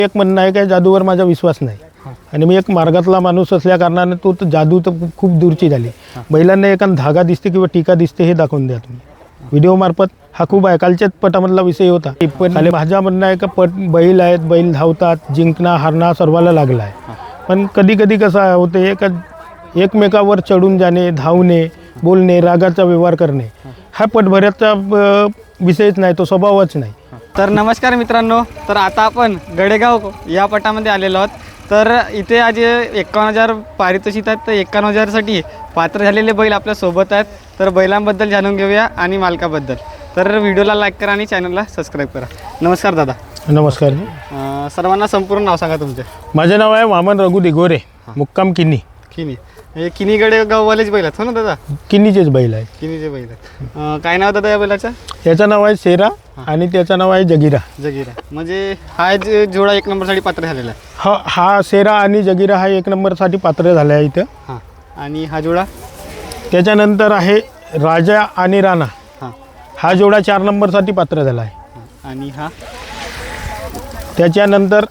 एक म्हणणं आहे की जादूवर माझा विश्वास नाही आणि मी एक मार्गातला माणूस असल्या कारणाने तो जादू तर खूप दूरची झाली. बैलांना एखादा धागा दिसते किंवा टीका दिसते हे दाखवून द्या तुम्ही व्हिडिओ मार्फत. हा खूप आहे, कालच्याच पटामधला विषय होता. पण माझा म्हणणं आहे का बैल आहेत, बैल धावतात, जिंकणं हारणं सर्वाला लागला आहे. पण कधी कधी कसं होते का एकमेकावर चढून जाणे, धावणे, बोलणे, रागाचा व्यवहार करणे हा पटभऱ्याचा विषयच नाही, तो स्वभावच नाही. तर नमस्कार मित्रांनो, तर आता आपण गडेगाव या पटामध्ये आलेलो आहोत. तर इथे आज 51,000 पारितोषिक आहेत. तर 51,000साठी पात्र झालेले बैल आपल्या सोबत आहेत. तर बैलांबद्दल जाणून घेऊया आणि मालकाबद्दल. तर व्हिडिओला लाईक करा आणि चॅनलला सबस्क्राईब करा. नमस्कार दादा. नमस्कार. सर्वांना संपूर्ण नाव सांगा तुमचे. माझे नाव आहे वामन रघु दिगोरे, मुक्काम किन्नी. किनी हे किनी गडेगाववालेच बैल आहेत हो ना दादा? किन्नीचेच बैल आहेत. किनीचे बैल आहेत. काय नाव दादा या बैलाचं? याचं नाव आहे शेरा आणि त्याचं नाव आहे जगीरा. जगीरा म्हणजे हा जोडा 1 नंबरसाठी पात्र झालेला आहे. हा शेरा आणि जगीरा हा 1 नंबरसाठी पात्र झाला आहे इथं. हां. आणि हा जोडा त्याच्यानंतर आहे राजा आणि राणा. हां. हा जोडा 4 नंबरसाठी पात्र झाला आहे. आणि हा त्याच्यानंतर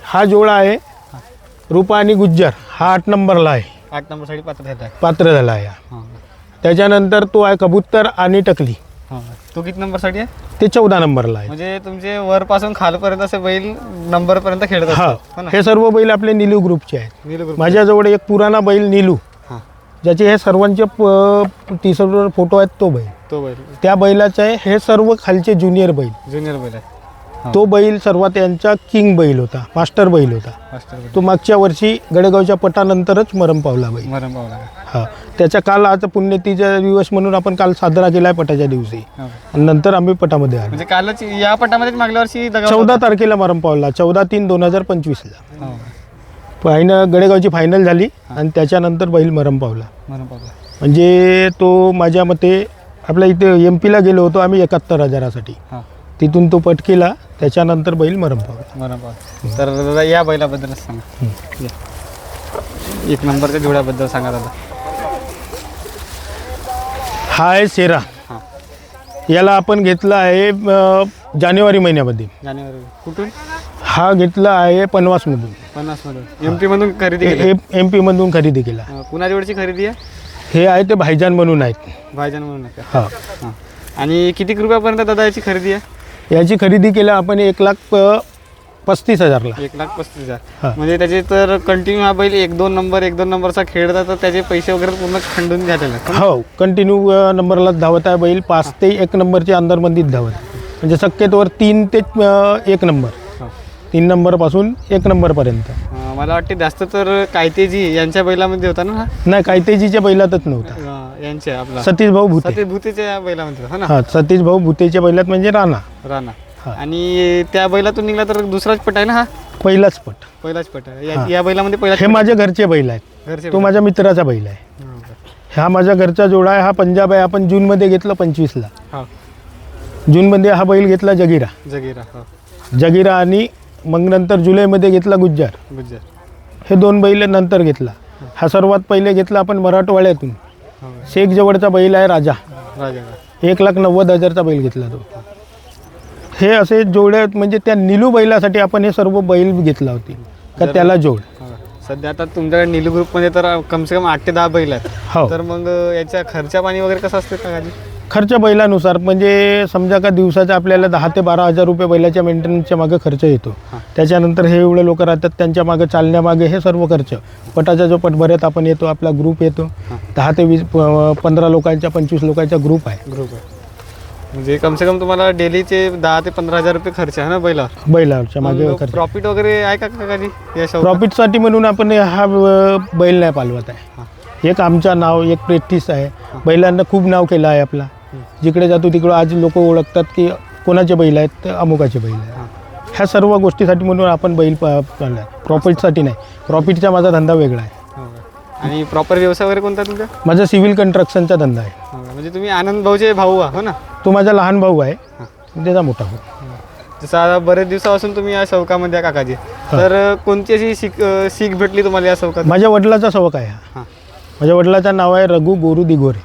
हा जोडा आहे रूपा आणि गुज्जर, हा 8 नंबरला आहे, 8 नंबरसाठी पात्र झाला आहे. हां. त्याच्यानंतर तो आहे कबूतर आणि टकली, हां. तो किती नंबरसाठी आहे? ते 14 नंबरला आहे. म्हणजे तुमचे वरपासून खालपर्यंत असे बैल नंबरपर्यंत खेळत असतात, हो ना? हे सर्व बैल आपले नीलू ग्रुपचे आहेत. नीलू ग्रुप. माझ्याजवळ एक पुराणा बैल नीलू, हां. ज्याचे हे सर्वांचे तिसरं फोटो आहेत, तो बैल. तो बैल त्या बैलाचं आहे. हे सर्व खालचे ज्युनियर बैल. ज्युनियर बैल आहे. तो बैल सर्वात यांचा किंग बैल होता, मास्टर बैल होता. मास्टर बैल. तो मागच्या वर्षी गडेगावच्या पटानंतरच मरण पावला बैल. मरण पावला. हा, त्याचा काल आज पुण्यतिथीचा दिवस म्हणून आपण काल साजरा केला आहे पटाच्या दिवशी. हो. आणि नंतर आम्ही पटामध्ये आलो. म्हणजे कालच या पटामध्येच मागल्या वर्षी 14 तारखेला मरण पावला, 14/3/2025ला हो. गडेगावची फायनल झाली आणि त्याच्यानंतर बैल मरण पावला. मरण पावला म्हणजे तो माझ्या मते आपल्या इथे MP ला गेलो होतो आम्ही 71,000साठी. हां. तिथून तो पट केला, त्याच्यानंतर बैल मरण पावला. मरण पावला. तर दादा या बैलाबद्दलच सांगा. या. 1 नंबरच्या जोड्याबद्दल सांगा दादा. हा आहे शेरा. हां. याला आपण घेतला आहे जानेवारी महिन्यामध्ये. जानेवारी. कुठून? हा घेतला आहे पनवासमधून. 50 मधून. MP मधून खरेदी केली. MP मधून खरेदी केला. पुन्हा जोडची खरेदी आहे? हे आहे ते भाईजान म्हणून आहेत. भाईजान म्हणून आहे का? हा. हां. आणि किती रुपयापर्यंत दादा याची खरेदी आहे? याची खरेदी केला आपण 1,35,000ला. 1,35,000. हां. म्हणजे त्याचे तर कंटिन्यू हा बैल 1-2 नंबरचा खेळतात, तर त्याचे पैसे वगैरे पूर्ण खंडून झालेले आहेत. हो, कंटिन्यू नंबरला धावत आहे बैल. 5 ते 1 नंबरच्या अंदरमध्येच धावत आहे. म्हणजे शक्यतोवर 3 ते 1 नंबर, 3 नंबरपासून 1 नंबरपर्यंत. मला वाटते जास्त तर कायतेजी यांच्या बैलामध्ये होता ना हा? नाही, कायतेजीच्या बैलातच नव्हता. यांच्या आपला सतीश भाऊ भूते. सतीश भूतेच्या बैलामध्ये हो ना? हा, सतीश भाऊ भूतेच्या बैलात म्हणजे राणा. राणा. हां. आणि त्या बैलातून निघला तर दुसराच पट आहे ना हा? पहिलाच पट. पहिलाच पट आहे. हां. या बैलामध्ये पहिला हे माझ्या घरचे बैल आहेत. घरचे तो माझ्या मित्राचा बैल आहे. हां. हा माझ्या घरचा जोडा आहे. हा पंजाब आहे. आपण जूनमध्ये घेतला 25ला. हां. जूनमध्ये हा बैल घेतला जगीरा. जगीरा. हो. जगीरा आणि मग नंतर जुलैमध्ये घेतला गुज्जर. गुज्जर. हे 2 बैल नंतर घेतला. हा सर्वात पहिले घेतला आपण मराठवाड्यातून. हो. शेख जवळचा बैल आहे राजा. राजा. 1,90,000चा बैल घेतला तो. हे असे जोडे म्हणजे त्या निलू बैलासाठी आपण हे सर्व बैल घेतला होती का त्याला जोड. हो. सध्या आता तुमच्याकडे नीलू ग्रुपमध्ये तर कमसे कम 8 ते 10 बैल आहेत. हो. तर मग याच्या खर्चा पाणी वगैरे कसं असते का गाडी? खर्च बैलानुसार म्हणजे समजा का दिवसाचा आपल्याला 10 ते 12,000 रुपये बैलाच्या मेंटेनन्सच्या मागे खर्च येतो. त्याच्यानंतर हे एवढे लोक राहतात त्यांच्या मागे चालण्यामागे हे सर्व खर्च. पटाचा जो पटभऱ्यात आपण येतो, आपला ग्रुप येतो, 10 ते 15 लोकांचा 25 लोकांचा ग्रुप आहे. ग्रुप आहे म्हणजे कमसे कम तुम्हाला डेलीचे 10 ते 15,000 रुपये खर्च आहे ना बैलावर? बैलाच्या मागे खर्च. प्रॉफिट वगैरे आहे का गाडी या शौकात? प्रॉफिटसाठी म्हणून आपण हा बैल नाही पालवत आहे. एक आमचा नाव, एक प्रॅक्टिस आहे. बैलांना खूप नाव केलं आहे आपला. जिकडे जातो तिकडं आज लोक ओळखतात की कोणाचे बैल आहेत, तर अमुकाचे बैल आहेत. ह्या सर्व गोष्टीसाठी म्हणून आपण बैल पाळला. प्रॉफिटसाठी नाही. प्रॉफिटचा माझा धंदा वेगळा आहे. आणि प्रॉपर व्यवसाय वगैरे कोणता तुमचा? माझा सिव्हिल कन्स्ट्रक्शनचा धंदा आहे. म्हणजे तुम्ही आनंद भाऊचे भाऊ आहात हो ना? तो माझा लहान भाऊ आहे, त्याचा मोठा भाऊ. जसं आता बरेच दिवसापासून तुम्ही या शौकामध्ये आहे काकाजी, तर कोणती अशी सीख भेटली तुम्हाला या शौकात? माझ्या वडिलाचा शौक आहे हा. माझ्या वडिलाचं नाव आहे रघु गोरू दिगोरे.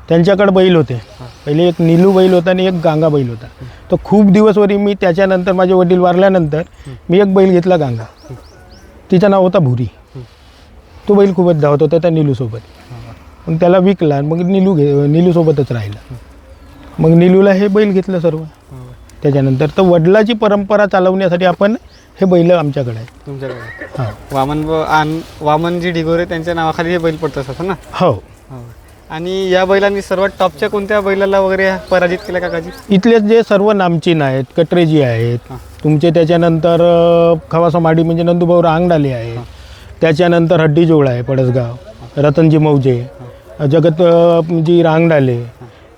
त्यांच्याकडे बैल होते. पहिले एक नीलू बैल होता आणि एक गांगा बैल होता. तो खूप दिवसवरी मी त्याच्यानंतर माझे वडील वारल्यानंतर मी एक बैल घेतला गांगा. तिचं नाव होता भुरी. तो बैल खूपच धावत होता त्या नीलूसोबत. मग त्याला विकला, मग नीलूसोबतच राहिला. मग नीलूला हे बैल घेतलं सर्व. त्याच्यानंतर तर वडिलाची परंपरा चालवण्यासाठी आपण हे बैल आमच्याकडे आहे. तुमच्याकडे हां. वामनजी डिगोरे त्यांच्या नावाखाली हे बैल पडत असतात ना. हो. आणि या बैलांनी सर्वात टॉपच्या कोणत्या बैलाला वगैरे पराजित केल्या काकाजी? इथले जे सर्व नामचीन आहेत, कटरेजी आहेत तुमचे, त्याच्यानंतर खवासमाडी म्हणजे नंदूभाऊ रांगडाले आहे, त्याच्यानंतर हड्डी जोळ आहे पडसगाव, रतनजी मौजे, जगतजी रांगडाले,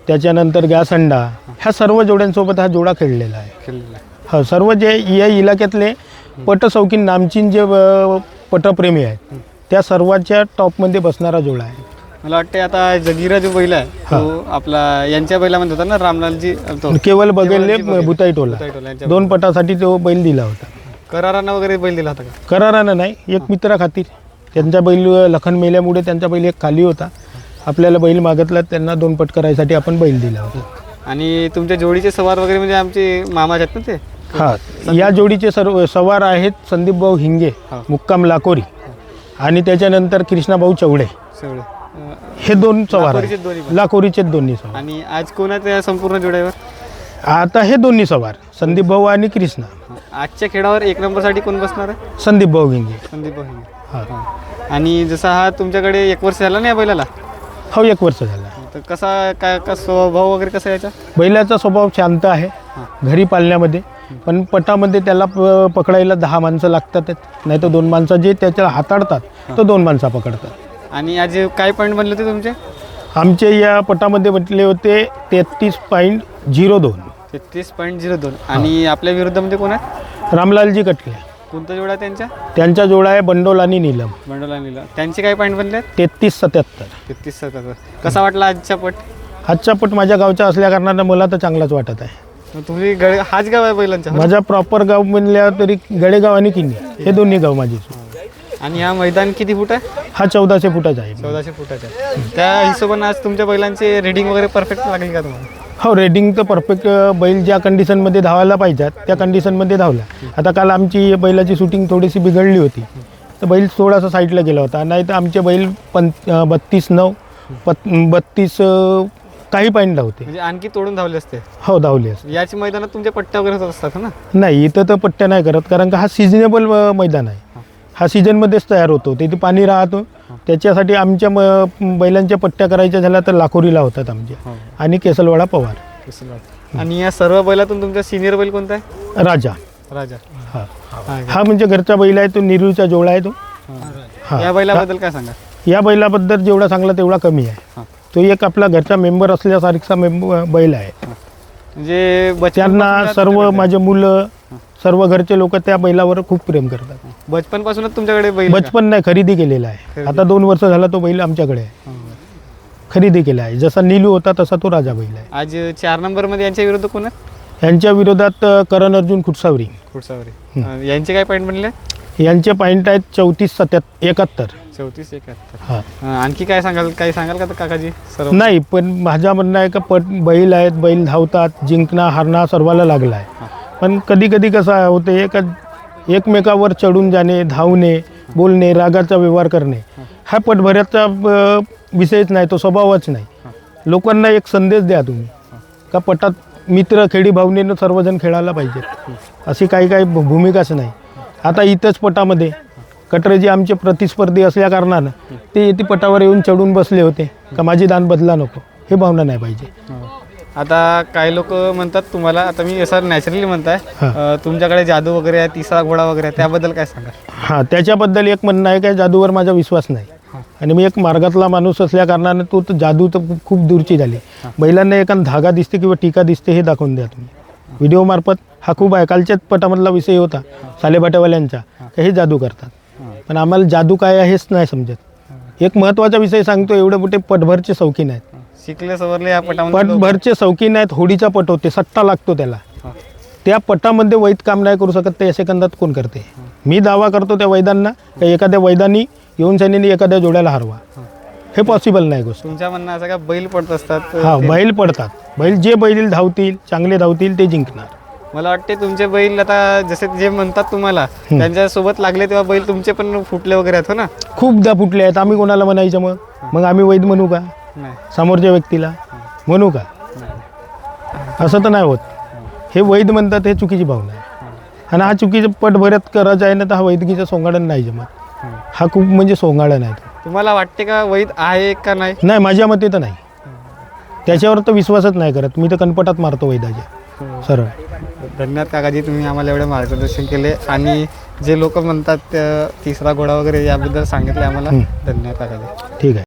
त्याच्यानंतर गॅसंडा, ह्या सर्व जोड्यांसोबत हा जोडा खेळलेला आहे. हा सर्व जे या इलाक्यातले पटशौकीन नामचीन जे पटप्रेमी आहेत त्या सर्वांच्या टॉपमध्ये बसणारा जोडा आहे. मला वाटते आता जगीरा जो बैल आहे तो आपला यांच्या बैलामध्ये होता ना, रामलालजी तो केवळ बघेले भुताई टोला यांच्या 2 पटासाठी तो बैल दिला होता. करारानं वगैरे बैल दिला होता का? करारानं नाही, एक मित्रा खातीर. त्यांचा बैल लखन मेल्यामुळे त्यांचा बैल एक खाली होता. आपल्याला बैल मागितला, त्यांना 2 पट करायसाठी आपण बैल दिला होता. आणि तुमच्या जोडीचे सवार वगैरे म्हणजे आमचे मामा आहेत ना ते? हां, या जोडीचे सर्व सवार आहेत संदीपभाऊ हिंगे, मुक्काम लाकोरी, आणि त्याच्यानंतर कृष्णाभाऊ चौडे. सगळे हे 2 सवार लाकोरीचे आहेत. दोन्ही पण. लाकोरीचे 2 सवार. आणि आज कोण आहे त्या संपूर्ण जोड्यावर? आता हे 2 सवार संदीपभाऊ आणि कृष्णा. आजच्या खेळावर 1 नंबरसाठी कोण बसणार आहे? संदीपभाऊ हिंगे. संदीप भाऊ. हां. आणि जसा हा तुमच्याकडे 1 वर्ष झाला ना या बैलाला, हो 1 वर्ष झाला. तर कसा काय का स्वभाव वगैरे कसा याचा? बैलाचा स्वभाव शांत आहे घरी पाळण्यामध्ये, पण पटामध्ये त्याला पकडायला 10 माणसं लागतातच, नाही तर 2 माणसं जे त्याच्याला हाताळतात तो 2 माणसं पकडतात. आणि आज काय पॉईंट बनले होते तुमचे? आमचे या पटामध्ये म्हटले होते 33.02. 33.02. आणि आपल्या विरुद्धमध्ये कोण आहे? रामलालजी कटले. कोणता जोडा त्यांच्या? त्यांचा जोडा आहे बंडोल आणि नीलम. बंडोला नीला. त्यांचे काय पॉईंट बनले? 33.77. 33-77. कसा वाटला आजचा पट? आजचा पट माझ्या गावचा असल्या कारणानं मला तर चांगलाच वाटत आहे. मग तुम्ही हाच गाव आहे बैलांचा? माझा प्रॉपर गाव म्हणल्या तरी गडेगाव आणि किन्नी हे 2 गाव माझे. आणि हा मैदान किती फूट आहे? हा 1400 फुटाचा आहे. 1400 फुटाचा आहे. त्या हिशोबाने आज तुमच्या बैलांचे रेडिंग वगैरे परफेक्ट लागली का तुम्हाला? हो, रेडिंग तर परफेक्ट. बैल ज्या कंडिशनमध्ये धावायला पाहिजेत त्या कंडिशनमध्ये धावला. आता काल आमची बैलाची शूटिंग थोडीशी बिघडली होती, तर बैल थोडासा साईडला गेला होता. नाही तर आमचे बैल 32-9, 32 काही पॉईंट धावते. म्हणजे आणखी तोडून धावले असते? हो, धावले असते. याची मैदानात तुमचे पट्ट्या वगैरे होत असतात ना? नाही, इथं तर पट्ट्या नाही करत, कारण का हा सिजनेबल मैदान आहे. हा सीझनमध्येच तयार होतो. तिथे पाणी राहतो, त्याच्यासाठी आमच्या बैलांच्या पट्ट्या करायच्या झाल्या तर लाखोरीला होतात आमच्या, आणि केसलवाडा पवार. आणि या सर्व बैलातून तुमचा सिनियर बैल कोणता आहे? राजा. राजा. हा म्हणजे घरचा बैल आहे तो, नीरूचा जोडा आहे तो. या बैलाबद्दल काय सांगा? या बैलाबद्दल जेवढा चांगला तेवढा कमी आहे. तो एक आपला घरचा मेंबर असल्यासारखा बैल आहे. म्हणजे त्यांना सर्व माझे मुलं, सर्व घरचे लोक त्या बैलावर खूप प्रेम करतात. बचपन पासूनच तुमच्याकडे बैल? बचपन नाही, खरेदी केलेला आहे. आता 2 वर्ष झाला तो बैल आमच्याकडे आहे. खरेदी केला आहे. जसा नीलू होता तसा तो राजा बैल आहे. आज 4 नंबरमध्ये यांच्या विरुद्ध कोण आहे? यांच्या विरोधात करण अर्जुन खुटसावरी. यांचे काय पॉईंट बनले? यांचे पॉईंट आहेत 34-71. 34-71. हां. आणखी काय सांगाल? काही सांगाल का काकाजी? सर्व नाही, पण माझा म्हणणं आहे का बैल आहेत, बैल धावतात, जिंकणं हारणं सर्वाला लागला आहे. पण कधी कधी कसं होते का एकमेकावर चढून जाणे, धावणे, बोलणे, रागाचा व्यवहार करणे हा पटभऱ्याचा विषयच नाही, तो स्वभावच नाही. लोकांना एक संदेश द्या तुम्ही का पटात मित्र खेडी भावनेनं सर्वजण खेळायला पाहिजेत, अशी काही भूमिकाच नाही. आता इथंच पटामध्ये कटरेजी आमचे प्रतिस्पर्धी असल्या कारणानं ते येथे पटावर येऊन चढून बसले होते का माझी दान बदला नको, हे भावना नाही पाहिजे. आता काही लोक म्हणतात तुम्हाला, आता मी असं नॅचरली म्हणताय, तुमच्याकडे जादू वगैरे आहे, 3रा घोडा वगैरे आहे, त्याबद्दल काय सांगा? हां, त्याच्याबद्दल एक म्हणणं आहे का जादूवर माझा विश्वास नाही, आणि मी एक मार्गातला माणूस असल्या कारणानं तो जादू तर खूप दूरची झाली. बैलांना एका धागा दिसते किंवा टीका दिसते हे दाखवून द्या तुम्ही व्हिडिओ मार्फत. हा खूप आहे, कालच्याच पटामधला विषय होता सालेबाटेवाल्यांचा, हे जादू करतात. पण आम्हाला जादू काय आहे हेच नाही समजत. एक महत्त्वाचा विषय सांगतो, एवढे मोठे पटभरचे शौकीन आहेत, शिकले सवरले या पटामध्ये, पटभरचे शौकीन आहेत. होडीचा पट होते, सट्टा लागतो त्याला, त्या पटामध्ये वैद काम नाही करू शकत. त्या सेकंदात कोण करते? मी दावा करतो त्या वैदांना का एखाद्या वैदानी येऊन सैन्याने एखाद्या जोड्याला हरवा. हे पॉसिबल नाही गोष्ट. तुमच्या म्हणणं असं का बैल पडत असतात हा, बैल पडतात. बैल बैल धावतील, चांगले धावतील ते जिंकणार. मला वाटते तुमचे बैल आता जसे जे म्हणतात तुम्हाला त्यांच्यासोबत लागले तेव्हा बैल तुमचे पण फुटले वगैरे आहेत हो ना? खूपदा फुटले आहेत. आम्ही कोणाला म्हणायचं मग आम्ही वैद म्हणू का नाही समोरच्या व्यक्तीला? म्हणू का? असं तर नाही होत. हे वैद म्हणतात, हे चुकीची भावना आहे. आणि हा चुकीचं पट भरत करायचं आहे ना, तर हा वैदकीचं सोंगाडण नाही जमत. हा खूप म्हणजे सोंगाडण आहे. तुम्हाला वाटते का वैद आहे का नाही? नाही, माझ्या मते तर नाही. त्याच्यावर तर विश्वासच नाही करत मी. तर कनपटात मारतो वैदाच्या सरळ. धन्यवाद काकाजी, तुम्ही आम्हाला एवढे मार्गदर्शन केले आणि जे लोक म्हणतात तिसरा घोडा वगैरे याबद्दल सांगितले आम्हाला. धन्यवाद काकाजी. ठीक आहे.